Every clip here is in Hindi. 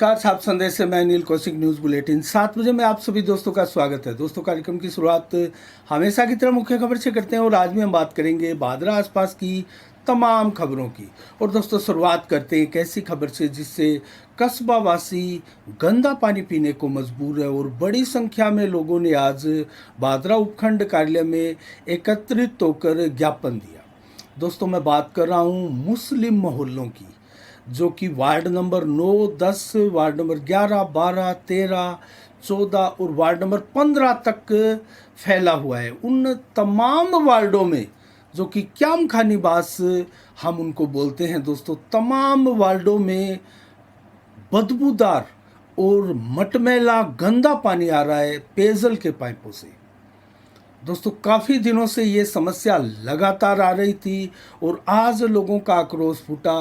नमस्कार, छाप संदेश से मैं नील कौशिक न्यूज़ बुलेटिन 7 बजे में आप सभी दोस्तों का स्वागत है। दोस्तों, कार्यक्रम की शुरुआत हमेशा की तरह मुख्य खबर से करते हैं और आज भी हम बात करेंगे भादरा आसपास की तमाम खबरों की। और दोस्तों, शुरुआत करते हैं एक ऐसी खबर से जिससे कस्बावासी गंदा पानी पीने को मजबूर है और बड़ी संख्या में लोगों ने आज भादरा उपखंड कार्यालय में एकत्रित होकर ज्ञापन दिया। दोस्तों, मैं बात कर रहा हूँ मुस्लिम मोहल्लों की, जो कि वार्ड नंबर 9, 10, वार्ड नंबर 11, 12, 13, 14 और वार्ड नंबर 15 तक फैला हुआ है। उन तमाम वार्डों में, जो कि क्याम खानीबास हम उनको बोलते हैं दोस्तों, तमाम वार्डों में बदबूदार और मटमैला गंदा पानी आ रहा है पेयजल के पाइपों से। दोस्तों, काफ़ी दिनों से ये समस्या लगातार आ रही थी और आज लोगों का आक्रोश फूटा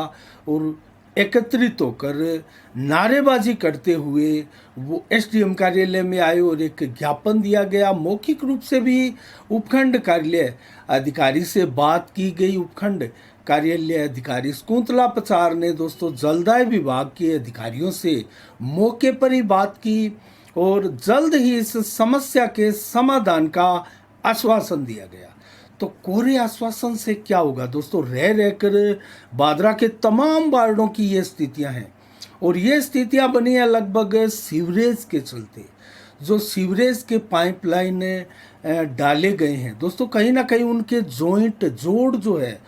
और एकत्रित होकर नारेबाजी करते हुए वो एसडीएम कार्यालय में आए और एक ज्ञापन दिया गया। मौखिक रूप से भी उपखंड कार्यालय अधिकारी से बात की गई। उपखंड कार्यालय अधिकारी शकुंतला पचार ने दोस्तों जलदाय विभाग के अधिकारियों से मौके पर ही बात की और जल्द ही इस समस्या के समाधान का आश्वासन दिया गया। तो कोरे आश्वासन से क्या होगा दोस्तों? रह रहकर भादरा के तमाम वार्डों की ये स्थितियां हैं और ये स्थितियां बनी है लगभग सीवरेज के चलते। जो सीवरेज के पाइपलाइन डाले गए हैं दोस्तों, कहीं ना कहीं उनके जोड़ जो है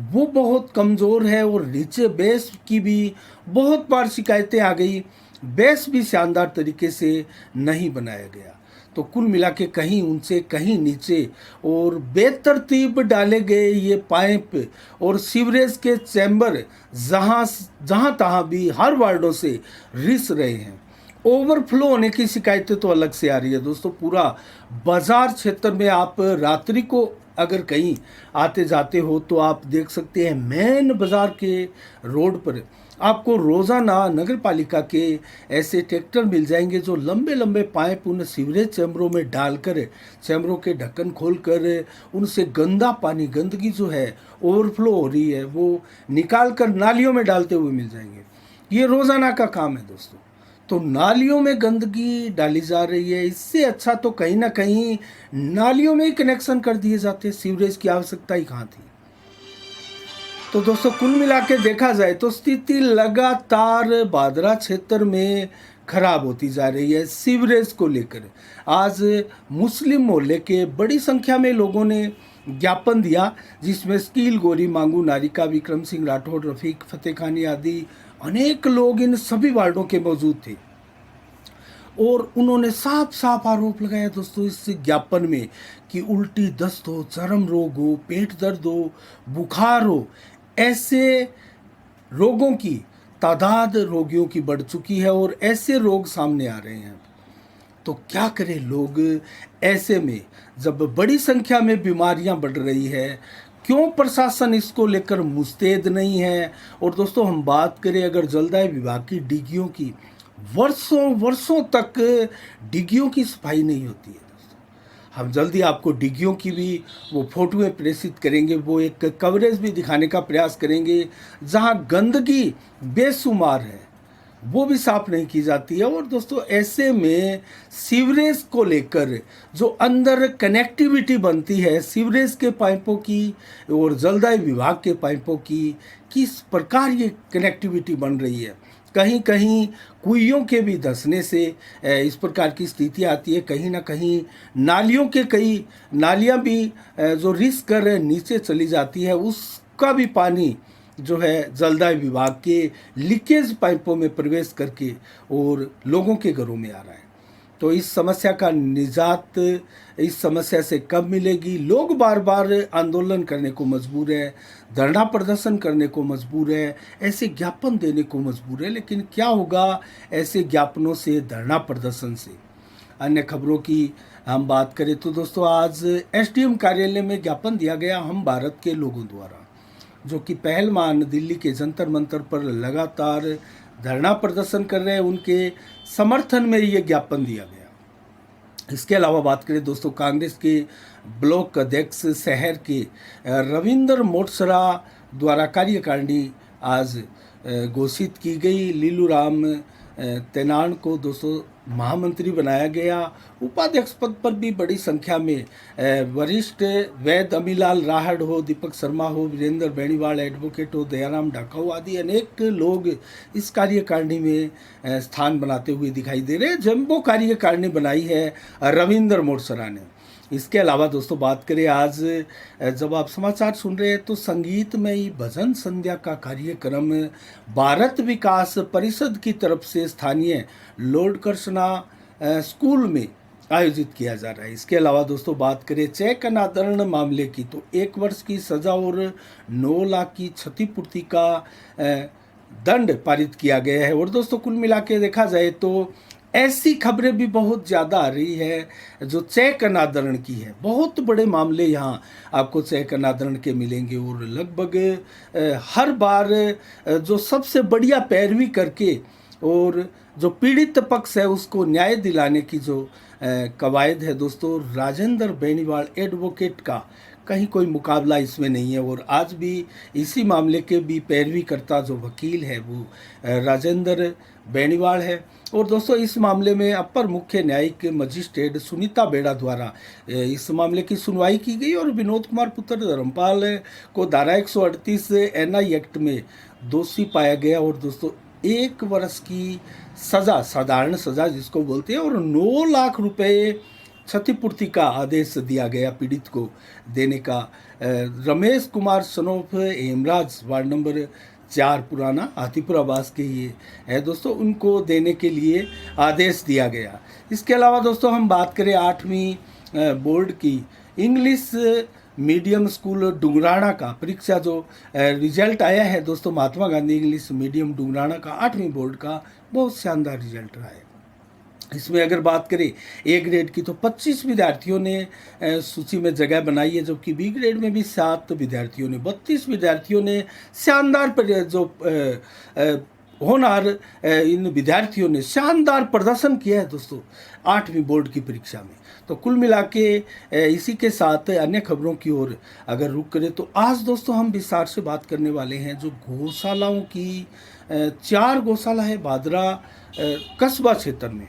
वो बहुत कमज़ोर है और नीचे बेस की भी बहुत बार शिकायतें आ गई। बेस भी शानदार तरीके से नहीं बनाया गया। तो कुल मिला के कहीं ऊंचे कहीं नीचे और बेतरतीब डाले गए ये पाइप और सीवरेज के चैम्बर जहाँ तहाँ भी हर वार्डों से रिस रहे हैं। ओवरफ्लो होने की शिकायतें तो अलग से आ रही है दोस्तों। पूरा बाजार क्षेत्र में आप रात्रि को अगर कहीं आते जाते हो तो आप देख सकते हैं मेन बाजार के रोड पर आपको रोज़ाना नगर पालिका के ऐसे ट्रैक्टर मिल जाएंगे जो लंबे लंबे पाइप उन सीवरेज चैम्बरों में डालकर, चैम्बरों के ढक्कन खोलकर उनसे गंदा पानी, गंदगी जो है ओवरफ्लो हो रही है, वो निकाल कर नालियों में डालते हुए मिल जाएंगे। ये रोज़ाना का काम है दोस्तों। तो नालियों में गंदगी डाली जा रही है। इससे अच्छा तो कहीं ना कहीं नालियों में ही कनेक्शन कर दिए जाते। सीवरेज की आवश्यकता ही कहाँ थी? तो दोस्तों, कुल मिला के देखा जाए तो स्थिति लगातार भादरा क्षेत्र में खराब होती जा रही है सीवरेज को लेकर। आज मुस्लिम मोहल्ले के बड़ी संख्या में लोगों ने ज्ञापन दिया, जिसमें स्कील, गोरी, मांगू, नारिका, विक्रम सिंह राठौड़, रफीक, फतेह खानी आदि अनेक लोग इन सभी वार्डों के मौजूद थे। और उन्होंने साफ साफ आरोप लगाया दोस्तों इस ज्ञापन में कि उल्टी, दस्त हो, चर्म रोग हो, पेट दर्द हो, बुखार हो, ऐसे रोगों की तादाद रोगियों की बढ़ चुकी है और ऐसे रोग सामने आ रहे हैं। तो क्या करें लोग ऐसे में, जब बड़ी संख्या में बीमारियां बढ़ रही है? क्यों प्रशासन इसको लेकर मुस्तैद नहीं है? और दोस्तों, हम बात करें अगर जलदाय विभाग की डिग्गियों की, वर्षों वर्षों तक डिग्गियों की सफाई नहीं होती है दोस्तों। हम जल्दी आपको डिग्गियों की भी वो फोटोएं प्रेषित करेंगे, वो एक कवरेज भी दिखाने का प्रयास करेंगे जहां गंदगी बेशुमार है, वो भी साफ नहीं की जाती है। और दोस्तों, ऐसे में सीवरेज को लेकर जो अंदर कनेक्टिविटी बनती है सीवरेज के पाइपों की और जलदाय विभाग के पाइपों की, किस प्रकार ये कनेक्टिविटी बन रही है? कहीं कहीं कुइयों के भी धंसने से इस प्रकार की स्थिति आती है। कहीं ना कहीं नालियों के कई नालियाँ भी जो रिस कर नीचे चली जाती है, उसका भी पानी जो है जलदाय विभाग के लीकेज पाइपों में प्रवेश करके और लोगों के घरों में आ रहा है। तो इस समस्या का निजात इस समस्या से कब मिलेगी? लोग बार बार आंदोलन करने को मजबूर है, धरना प्रदर्शन करने को मजबूर है, ऐसे ज्ञापन देने को मजबूर है। लेकिन क्या होगा ऐसे ज्ञापनों से, धरना प्रदर्शन से? अन्य खबरों की हम बात करें तो दोस्तों, आज एसडीएम कार्यालय में ज्ञापन दिया गया हम भारत के लोगों द्वारा, जो कि पहलमान दिल्ली के जंतर मंतर पर लगातार धरना प्रदर्शन कर रहे हैं, उनके समर्थन में ये ज्ञापन दिया गया। इसके अलावा बात करें दोस्तों, कांग्रेस के ब्लॉक अध्यक्ष शहर के रविंद्र मोटसरा द्वारा कार्यकारिणी आज घोषित की गई। लीलू राम तेनान को दोस्तों महामंत्री बनाया गया। उपाध्यक्ष पद पर भी बड़ी संख्या में वरिष्ठ वैद्य अमीलाल राहड़ हो, दीपक शर्मा हो, वीरेंद्र बेनीवाल एडवोकेट हो, दयाराम ढाका हो आदि अनेक लोग इस कार्यकारिणी में स्थान बनाते हुए दिखाई दे रहे हैं। जम्बो कार्यकारिणी बनाई है रविंद्र मोरसरा ने। इसके अलावा दोस्तों बात करें, आज जब आप समाचार सुन रहे हैं तो संगीतमयी भजन संध्या का कार्यक्रम भारत विकास परिषद की तरफ से स्थानीय लॉर्ड कृष्णा स्कूल में आयोजित किया जा रहा है। इसके अलावा दोस्तों बात करें चेक अनादरण मामले की, तो 1 वर्ष की सजा और 9 लाख की क्षतिपूर्ति का दंड पारित किया गया है। और दोस्तों कुल मिला के देखा जाए तो ऐसी खबरें भी बहुत ज़्यादा आ रही है जो चेक अनादरण की है। बहुत बड़े मामले यहाँ आपको चेक अनादरण के मिलेंगे और लगभग हर बार जो सबसे बढ़िया पैरवी करके और जो पीड़ित पक्ष है उसको न्याय दिलाने की जो कवायद है दोस्तों, राजेंद्र बेनीवाल एडवोकेट का कहीं कोई मुकाबला इसमें नहीं है। और आज भी इसी मामले के भी पैरवी करता जो वकील है वो राजेंद्र बेनीवाल है। और दोस्तों इस मामले में अपर मुख्य न्यायिक मजिस्ट्रेट सुनीता बेड़ा द्वारा इस मामले की सुनवाई की गई और विनोद कुमार पुत्र धर्मपाल को धारा 138 एनआई एक्ट में दोषी पाया गया और दोस्तों 1 वर्ष की सज़ा, साधारण सज़ा जिसको बोलते हैं, और 9 लाख रुपए क्षतिपूर्ति का आदेश दिया गया पीड़ित को देने का। Ramesh Kumar son of Hemraj ward number 4 पुराना हाथीपुरा बास के ये है दोस्तों, उनको देने के लिए आदेश दिया गया। इसके अलावा दोस्तों हम बात करें 8वीं बोर्ड की, इंग्लिश मीडियम स्कूल डुंगराना का परीक्षा जो रिजल्ट आया है दोस्तों, महात्मा गांधी इंग्लिश मीडियम डुंगराना का 8वीं बोर्ड का बहुत शानदार रिजल्ट रहा है। इसमें अगर बात करें ए ग्रेड की तो 25 विद्यार्थियों ने सूची में जगह बनाई है, जबकि बी ग्रेड में भी 7 विद्यार्थियों ने, 32 विद्यार्थियों ने शानदार जो होनहार इन विद्यार्थियों ने शानदार प्रदर्शन किया है दोस्तों 8वीं बोर्ड की परीक्षा में। तो कुल मिला के इसी के साथ अन्य खबरों की ओर अगर रुक करें तो आज दोस्तों हम विस्तार से बात करने वाले हैं जो गौशालाओं की 4 गौशाला है भादरा कस्बा क्षेत्र में,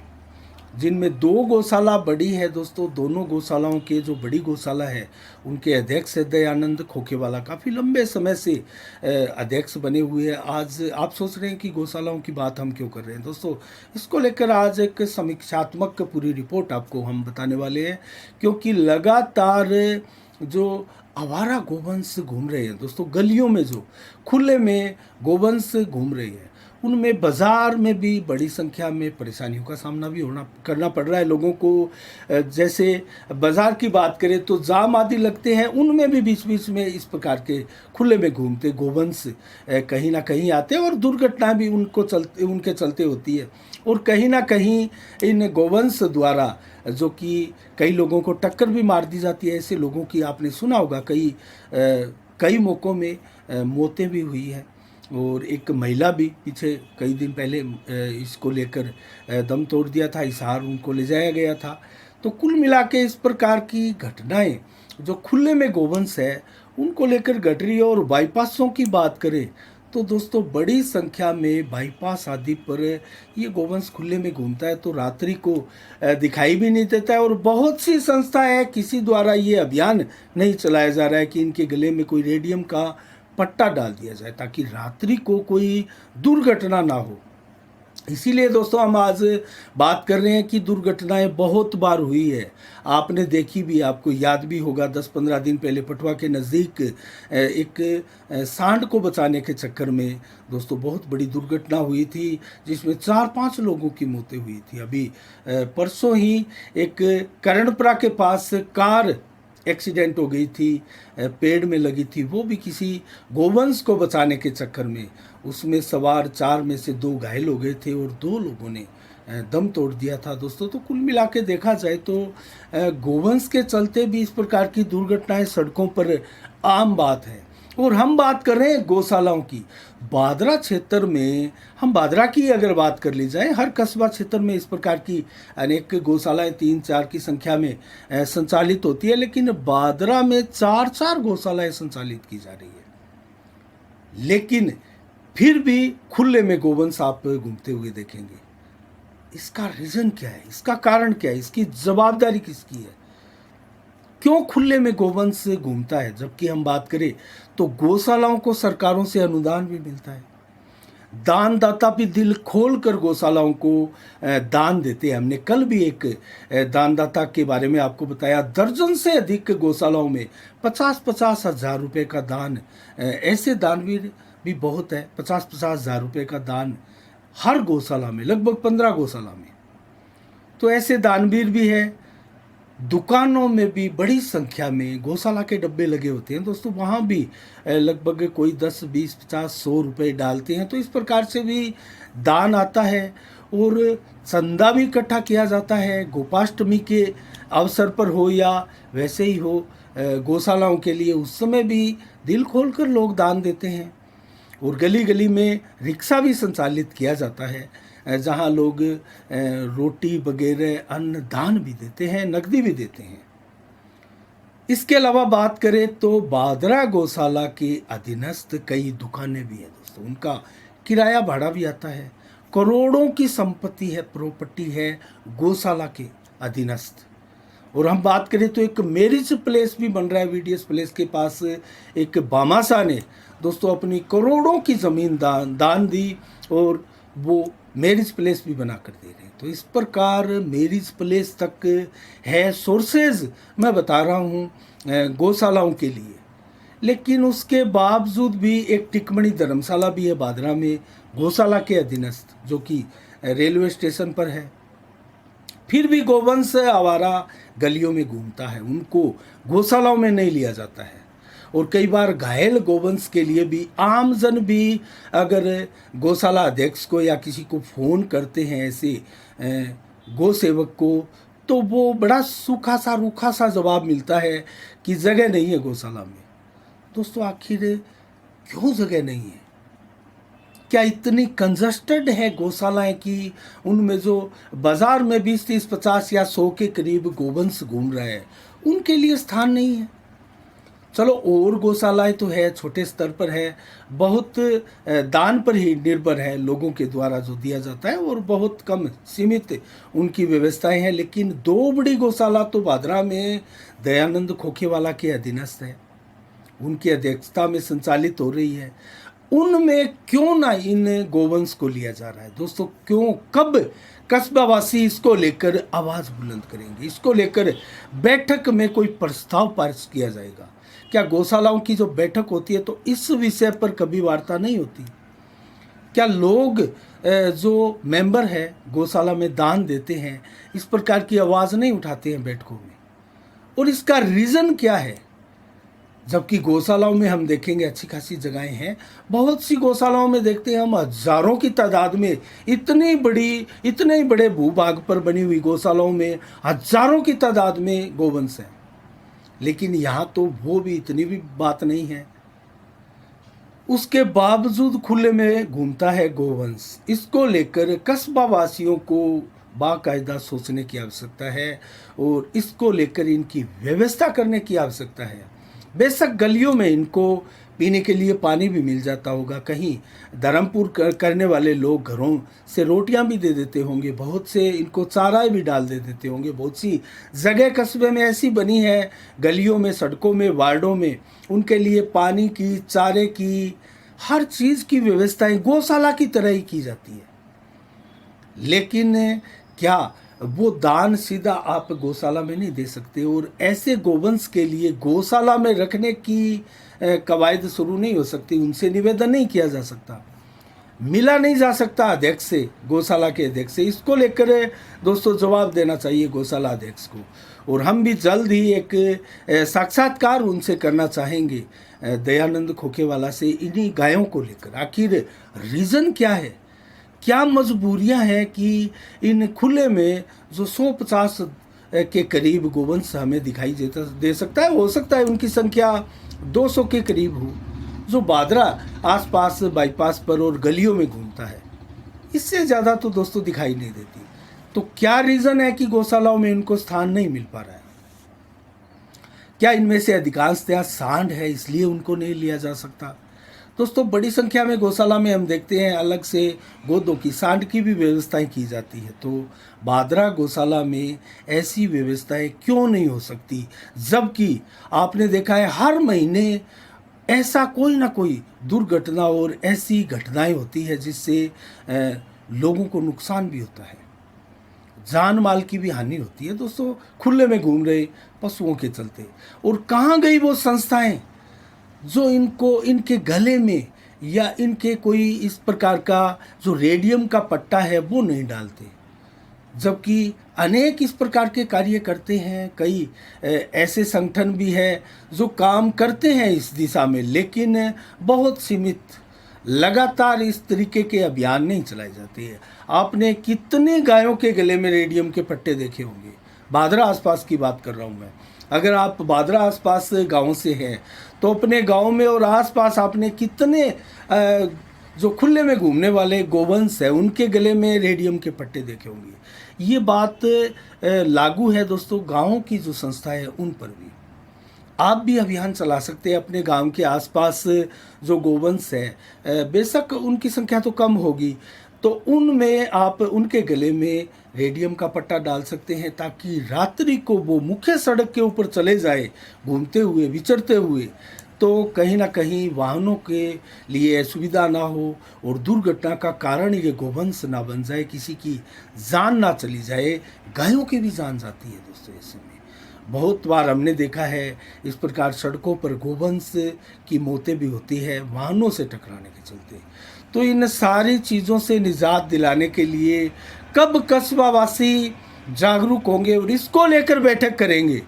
जिनमें 2 गौशाला बड़ी है दोस्तों। दोनों गौशालाओं के जो बड़ी गौशाला है उनके अध्यक्ष है दयानंद खोखेवाला, काफ़ी लंबे समय से अध्यक्ष बने हुए हैं। आज आप सोच रहे हैं कि गौशालाओं की बात हम क्यों कर रहे हैं दोस्तों, इसको लेकर आज एक समीक्षात्मक पूरी रिपोर्ट आपको हम बताने वाले हैं, क्योंकि लगातार जो आवारा गोवंश घूम रहे हैं दोस्तों, गलियों में जो खुले में गोवंश घूम रहे हैं, उनमें बाज़ार में भी बड़ी संख्या में परेशानियों का सामना भी करना पड़ रहा है लोगों को। जैसे बाज़ार की बात करें तो जाम आदि लगते हैं, उनमें भी बीच बीच में इस प्रकार के खुले में घूमते गोवंश कहीं ना कहीं आते हैं और दुर्घटनाएं भी उनके चलते होती है। और कहीं ना कहीं इन गोवंश द्वारा जो कि कई लोगों को टक्कर भी मार दी जाती है। ऐसे लोगों की आपने सुना होगा कई मौक़ों में मौतें भी हुई है। और एक महिला भी पीछे कई दिन पहले इसको लेकर दम तोड़ दिया था, हिसार उनको ले जाया गया था। तो कुल मिला के इस प्रकार की घटनाएं जो खुले में गोवंश है उनको लेकर घट रही है। और बाईपासों की बात करें तो दोस्तों बड़ी संख्या में बाईपास आदि पर ये गोवंश खुले में घूमता है, तो रात्रि को दिखाई भी नहीं देता है। और बहुत सी संस्था है, किसी द्वारा ये अभियान नहीं चलाया जा रहा है कि इनके गले में कोई रेडियम का पट्टा डाल दिया जाए ताकि रात्रि को कोई दुर्घटना ना हो। इसीलिए दोस्तों हम आज बात कर रहे हैं कि दुर्घटनाएं बहुत बार हुई है, आपने देखी भी, आपको याद भी होगा 10-15 दिन पहले पटवा के नज़दीक एक सांड को बचाने के चक्कर में दोस्तों बहुत बड़ी दुर्घटना हुई थी जिसमें 4-5 लोगों की मौतें हुई थी। अभी परसों ही एक करणपुरा के पास कार एक्सीडेंट हो गई थी, पेड़ में लगी थी, वो भी किसी गोवंश को बचाने के चक्कर में। उसमें सवार 4 में से 2 घायल हो गए थे और 2 लोगों ने दम तोड़ दिया था दोस्तों। तो कुल मिला के देखा जाए तो गोवंश के चलते भी इस प्रकार की दुर्घटनाएं सड़कों पर आम बात है। और हम बात कर रहे हैं गौशालाओं की। भादरा क्षेत्र में, हम भादरा की अगर बात कर ली जाए, हर कस्बा क्षेत्र में इस प्रकार की अनेक गौशालाएं 3-4 की संख्या में संचालित होती है, लेकिन भादरा में 4-4 गौशालाएं संचालित की जा रही है। लेकिन फिर भी खुले में गोवंश आप घूमते हुए देखेंगे। इसका रीज़न क्या है, इसका कारण क्या है, इसकी जवाबदारी किसकी है? क्यों खुले में गोवंश घूमता है? जबकि हम बात करें तो गौशालाओं को सरकारों से अनुदान भी मिलता है। दानदाता भी दिल खोल कर गौशालाओं को दान देते हैं। हमने कल भी एक दानदाता के बारे में आपको बताया। दर्जन से अधिक गौशालाओं में 50-50 हज़ार रुपये का दान, ऐसे दानवीर भी बहुत है। 50-50 हज़ार रुपये का दान हर गौशाला में, लगभग 15 गौशाला में। तो ऐसे दानवीर भी है। दुकानों में भी बड़ी संख्या में गौशाला के डब्बे लगे होते हैं दोस्तों, वहाँ भी लगभग कोई 10, 20, 50, 100 रुपये डालते हैं। तो इस प्रकार से भी दान आता है और चंदा भी इकट्ठा किया जाता है। गोपाष्टमी के अवसर पर हो या वैसे ही हो, गौशालाओं के लिए उस समय भी दिल खोलकर लोग दान देते हैं। और गली गली में रिक्शा भी संचालित किया जाता है, जहाँ लोग रोटी वगैरह अन्न दान भी देते हैं, नकदी भी देते हैं। इसके अलावा बात करें तो बादरा गौशाला के अधीनस्थ कई दुकानें भी हैं दोस्तों, उनका किराया भाड़ा भी आता है। करोड़ों की संपत्ति है, प्रॉपर्टी है गौशाला के अधीनस्थ। और हम बात करें तो एक मैरिज प्लेस भी बन रहा है वीडीएस प्लेस के पास। एक बामासा ने दोस्तों अपनी करोड़ों की ज़मीन दान दी और वो मैरिज प्लेस भी बना कर दे रहे हैं। तो इस प्रकार मैरिज प्लेस तक है, सोर्सेज मैं बता रहा हूँ गौशालाओं के लिए। लेकिन उसके बावजूद भी एक टिकमणी धर्मशाला भी है बादरा में, गौशाला के अधीनस्थ, जो कि रेलवे स्टेशन पर है। फिर भी गोवंश आवारा गलियों में घूमता है, उनको गौशालाओं में नहीं लिया जाता है। और कई बार घायल गोवंश के लिए भी आमजन भी अगर गौशाला अध्यक्ष को या किसी को फ़ोन करते हैं ऐसे गौ सेवक को, तो वो बड़ा सूखा सा रूखा सा जवाब मिलता है कि जगह नहीं है गौशाला में। दोस्तों आखिर क्यों जगह नहीं है? क्या इतनी कंजस्टेड है गौशालाएं कि उनमें जो बाज़ार में 20, 30, 50 या 100 के करीब गोवंश घूम रहे हैं, उनके लिए स्थान नहीं है? चलो और गौशालाएं तो है, छोटे स्तर पर है, बहुत दान पर ही निर्भर है, लोगों के द्वारा जो दिया जाता है, और बहुत कम सीमित उनकी व्यवस्थाएं हैं। लेकिन 2 बड़ी गौशाला तो बादरा में दयानंद खोखेवाला के अधीनस्थ है, उनकी अध्यक्षता में संचालित हो रही है। उनमें क्यों ना इन गोवंश को लिया जा रहा है दोस्तों? क्यों, कब कस्बावासी इसको लेकर आवाज़ बुलंद करेंगे? इसको लेकर बैठक में कोई प्रस्ताव पारित किया जाएगा क्या? गौशालाओं की जो बैठक होती है तो इस विषय पर कभी वार्ता नहीं होती क्या? लोग जो मेंबर है गौशाला में दान देते हैं, इस प्रकार की आवाज़ नहीं उठाते हैं बैठकों में? और इसका रीज़न क्या है? जबकि गौशालाओं में हम देखेंगे अच्छी खासी जगहें हैं, बहुत सी गौशालाओं में देखते हैं हम हजारों की तादाद में, इतने बड़े भूभाग पर बनी हुई गौशालाओं में हजारों की तादाद में गोवंश हैं। लेकिन यहाँ तो वो भी इतनी भी बात नहीं है, उसके बावजूद खुले में घूमता है गोवंश। इसको लेकर कस्बा वासियों को बाकायदा सोचने की आवश्यकता है और इसको लेकर इनकी व्यवस्था करने की आवश्यकता है। बेशक गलियों में इनको पीने के लिए पानी भी मिल जाता होगा, कहीं धर्मपुर करने वाले लोग घरों से रोटियां भी दे देते होंगे, बहुत से इनको चारा भी डाल दे देते होंगे। बहुत सी जगह कस्बे में ऐसी बनी है, गलियों में, सड़कों में, वार्डों में उनके लिए पानी की, चारे की, हर चीज़ की व्यवस्थाएं गौशाला की तरह ही की जाती है। लेकिन क्या वो दान सीधा आप गौशाला में नहीं दे सकते? और ऐसे गोवंश के लिए गौशाला में रखने की कवायद शुरू नहीं हो सकती, उनसे निवेदन नहीं किया जा सकता, मिला नहीं जा सकता अध्यक्ष से, गौशाला के अध्यक्ष से। इसको लेकर दोस्तों जवाब देना चाहिए गौशाला अध्यक्ष को। और हम भी जल्द ही एक साक्षात्कार उनसे करना चाहेंगे, दयानंद खोखेवाला से, इन्हीं गायों को लेकर। आखिर रीज़न क्या है, क्या मजबूरियां हैं कि इन खुले में जो 150 के करीब गोवंश हमें दिखाई दे सकता है, हो सकता है उनकी संख्या 200 के करीब हो, जो बादरा आसपास बाईपास पर और गलियों में घूमता है। इससे ज़्यादा तो दोस्तों दिखाई नहीं देती। तो क्या रीज़न है कि गौशालाओं में इनको स्थान नहीं मिल पा रहा है? क्या इनमें से अधिकांशतः सांड है इसलिए उनको नहीं लिया जा सकता? दोस्तों बड़ी संख्या में गौशाला में हम देखते हैं अलग से गोदों की सांड की भी व्यवस्थाएं की जाती है। तो भादरा गौशाला में ऐसी व्यवस्थाएं क्यों नहीं हो सकती, जबकि आपने देखा है हर महीने ऐसा कोई ना कोई दुर्घटना और ऐसी घटनाएं होती है जिससे लोगों को नुकसान भी होता है, जान माल की भी हानि होती है। दोस्तों खुले में घूम रहे पशुओं के चलते, और कहाँ गई वो संस्थाएं जो इनको इनके गले में या इनके कोई इस प्रकार का जो रेडियम का पट्टा है वो नहीं डालते, जबकि अनेक इस प्रकार के कार्य करते हैं। कई ऐसे संगठन भी हैं जो काम करते हैं इस दिशा में, लेकिन बहुत सीमित, लगातार इस तरीके के अभियान नहीं चलाए जाते हैं। आपने कितने गायों के गले में रेडियम के पट्टे देखे होंगे? भादरा आसपास की बात कर रहा हूँ मैं। अगर आप भादरा आसपास गाँव से हैं तो अपने गांव में और आसपास आपने कितने जो खुले में घूमने वाले गोवंश है उनके गले में रेडियम के पट्टे देखे होंगे। ये बात लागू है दोस्तों गांवों की जो संस्था है उन पर भी। आप भी अभियान चला सकते हैं अपने गांव के आसपास जो गोवंश है, बेशक उनकी संख्या तो कम होगी, तो उनमें आप उनके गले में रेडियम का पट्टा डाल सकते हैं, ताकि रात्रि को वो मुख्य सड़क के ऊपर चले जाए घूमते हुए विचरते हुए, तो कहीं ना कहीं वाहनों के लिए सुविधा ना हो और दुर्घटना का कारण ये गोवंश ना बन जाए, किसी की जान ना चली जाए। गायों की भी जान जाती है दोस्तों ऐसे में। बहुत बार हमने देखा है इस प्रकार सड़कों पर गोवंश की मौतें भी होती है वाहनों से टकराने के चलते। तो इन सारी चीज़ों से निजात दिलाने के लिए कब कस्बावासी जागरूक होंगे और इसको लेकर बैठक करेंगे?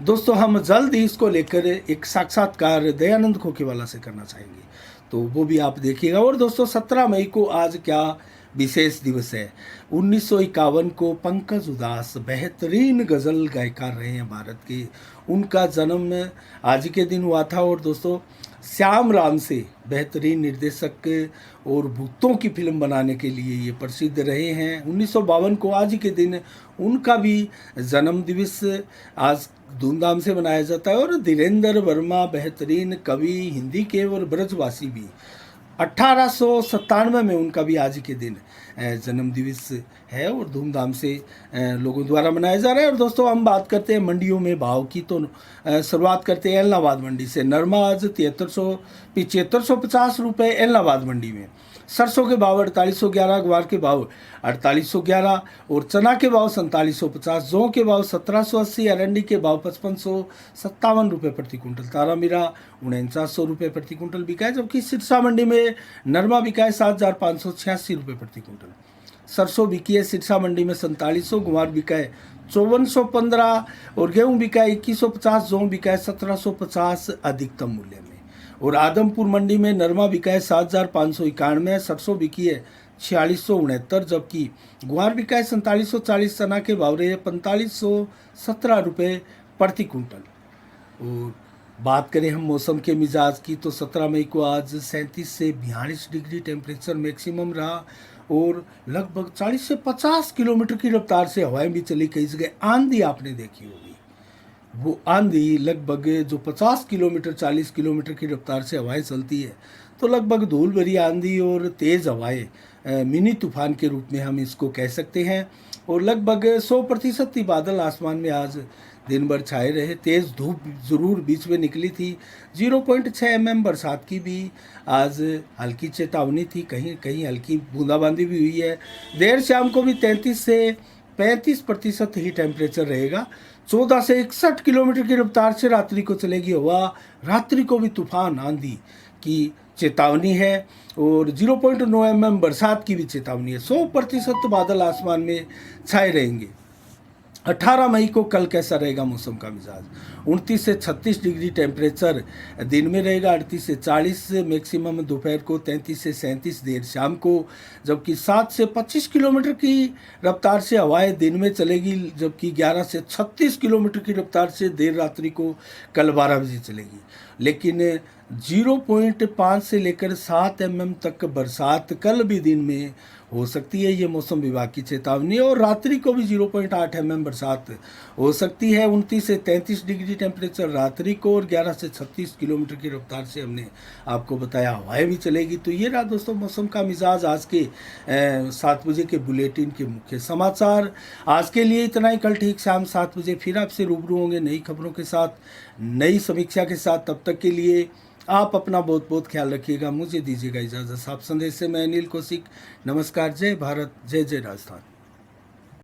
दोस्तों हम जल्द ही इसको लेकर एक साक्षात्कार दयानंद खोखेवाला से करना चाहेंगे, तो वो भी आप देखिएगा। और दोस्तों 17 मई को आज क्या विशेष दिवस है? 1951 को पंकज उधास बेहतरीन गज़ल गायकार रहे हैं भारत के, उनका जन्म आज के दिन हुआ था। और दोस्तों श्याम राम से बेहतरीन निर्देशक और भूतों की फिल्म बनाने के लिए ये प्रसिद्ध रहे हैं। 1952 को आज के दिन उनका भी जन्म दिवस आज धूमधाम से मनाया जाता है। और धीरेन्द्र वर्मा बेहतरीन कवि हिंदी के और ब्रजवासी भी, 1897 में उनका भी आज के दिन जन्म दिवस है और धूमधाम से लोगों द्वारा मनाया जा रहा है। और दोस्तों हम बात करते हैं मंडियों में भाव की, तो शुरुआत करते हैं इलाहाबाद मंडी से। नरमा आज 7350 रुपये इलाहाबाद मंडी में। सरसों के भाव 4811, ग्वार के भाव 4811 और चना के भाव 4750, जौ के भाव 1780, अरंडी के भाव 5557 रुपये प्रति कुंटल, तारा मीरा 4900 रुपये प्रति कुंटल बिका है। जबकि सिरसा मंडी में नरमा बिका है 7586 रुपये प्रति कुंटल। सरसों बिकी है सिरसा मंडी में 4700, गुवार बिका है 5415 और गेहूँ बिका है 2150, जौ बिका है 1750 अधिकतम मूल्य में। और आदमपुर मंडी में नरमा बिका है 7591, सरसों बिकी है 4669, जबकि गुआर बिका है 4740, चना के भाव रहे 4517 रुपये प्रति कुंटल। और बात करें हम मौसम के मिजाज की, तो 17 मई को आज 37 से 42 डिग्री टेम्परेचर मैक्सिमम रहा और लगभग 40 से 50 किलोमीटर की रफ्तार से हवाएं भी चली। कई जगह आंधी आपने देखी होगी, वो आंधी लगभग जो 50 किलोमीटर 40 किलोमीटर की रफ्तार से हवाएं चलती है, तो लगभग धूल भरी आंधी और तेज़ हवाएं मिनी तूफान के रूप में हम इसको कह सकते हैं। और लगभग 100% ही बादल आसमान में आज दिन भर छाए रहे। तेज़ धूप ज़रूर बीच में निकली थी। 0.6 mm बरसात की भी आज हल्की चेतावनी थी, कहीं कहीं हल्की बूंदाबांदी भी हुई है। देर शाम को भी 33 से 35% ही टेम्परेचर रहेगा। 14 से 61 किलोमीटर की रफ्तार से रात्रि को चलेगी हवा। रात्रि को भी तूफान आंधी की चेतावनी है और 0.9 mm बरसात की भी चेतावनी है। 100% बादल आसमान में छाए रहेंगे। 18 मई को कल कैसा रहेगा मौसम का मिजाज? 29 से 36 डिग्री टेम्परेचर दिन में रहेगा, 38 से 40 मैक्सिमम दोपहर को, 33 से 37 देर शाम को। जबकि 7 से 25 किलोमीटर की रफ्तार से हवाएं दिन में चलेगी, जबकि 11 से 36 किलोमीटर की रफ्तार से देर रात्रि को कल 12 बजे चलेगी। लेकिन 0.5 से लेकर 7 mm तक बरसात कल भी दिन में हो सकती है, ये मौसम विभाग की चेतावनी। और रात्रि को भी 0.8 mm बरसात हो सकती है। 29 से 33 डिग्री टेम्परेचर रात्रि को, और 11 से 36 किलोमीटर की रफ्तार से हमने आपको बताया हवाएं भी चलेगी। तो ये रहा दोस्तों मौसम का मिजाज आज के 7 बजे के बुलेटिन के मुख्य समाचार। आज के लिए इतना ही। कल ठीक शाम 7 बजे फिर आपसे रूबरू होंगे नई खबरों के साथ, नई समीक्षा के साथ। तब तक के लिए आप अपना बहुत बहुत ख्याल रखिएगा। मुझे दीजिएगा इजाज़त। आप संदेश से मैं अनिल कौशिक। नमस्कार। जय भारत, जय जय राजस्थान।